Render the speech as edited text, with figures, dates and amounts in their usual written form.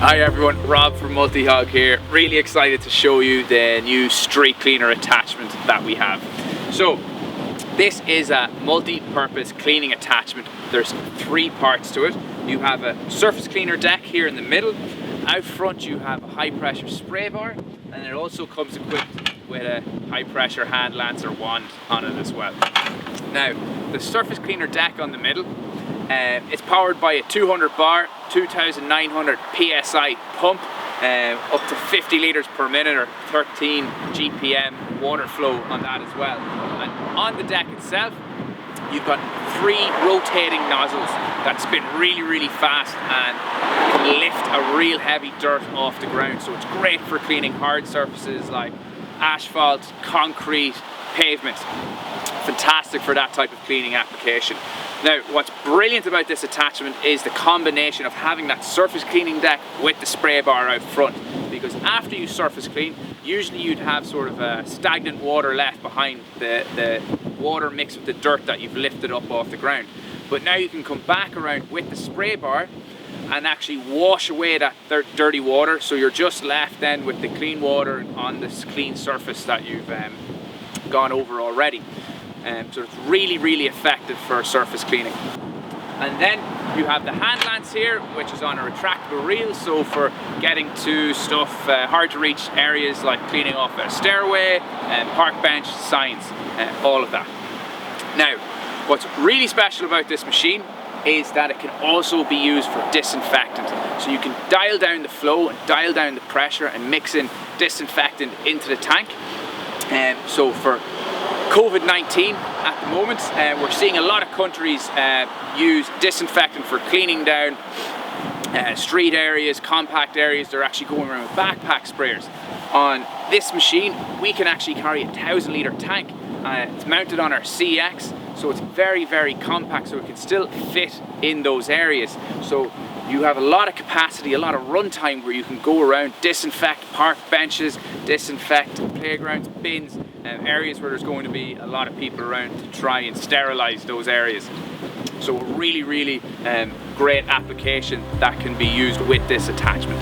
Hi everyone, Rob from Multihog here. Really excited to show you the new street cleaner attachment that we have. So this is a multi-purpose cleaning attachment. There's 3 parts to it. You have a surface cleaner deck here in the middle. Out front you have a high pressure spray bar, and it also comes equipped with a high pressure hand lancer wand on it as well. Now the surface cleaner deck on the middle, it's powered by a 200 bar, 2,900 PSI pump, up to 50 litres per minute or 13 GPM water flow on that as well. And on the deck itself, you've got 3 rotating nozzles that spin really fast and can lift a real heavy dirt off the ground. So it's great for cleaning hard surfaces like asphalt, concrete, pavement. Fantastic for that type of cleaning application. Now, what's brilliant about this attachment is the combination of having that surface cleaning deck with the spray bar out front, because after you surface clean, usually you'd have sort of a stagnant water left behind, the water mixed with the dirt that you've lifted up off the ground. But now you can come back around with the spray bar and actually wash away that dirty water, so you're just left then with the clean water on this clean surface that you've gone over already. So it's really effective for surface cleaning. And then you have the hand lance here, which is on a retractable reel, so for getting to stuff, hard to reach areas like cleaning off a stairway, park bench, signs, all of that. Now, what's really special about this machine is that it can also be used for disinfectant. So you can dial down the flow and dial down the pressure and mix in disinfectant into the tank. So for COVID-19 at the moment, we're seeing a lot of countries use disinfectant for cleaning down street areas, compact areas. They're actually going around with backpack sprayers. On this machine, we can actually carry a 1,000 litre tank. It's mounted on our CX, so it's very compact, so it can still fit in those areas. So you have a lot of capacity, a lot of runtime where you can go around, disinfect park benches, disinfect playgrounds, bins, areas where there's going to be a lot of people around to try and sterilize those areas. So a really great application that can be used with this attachment.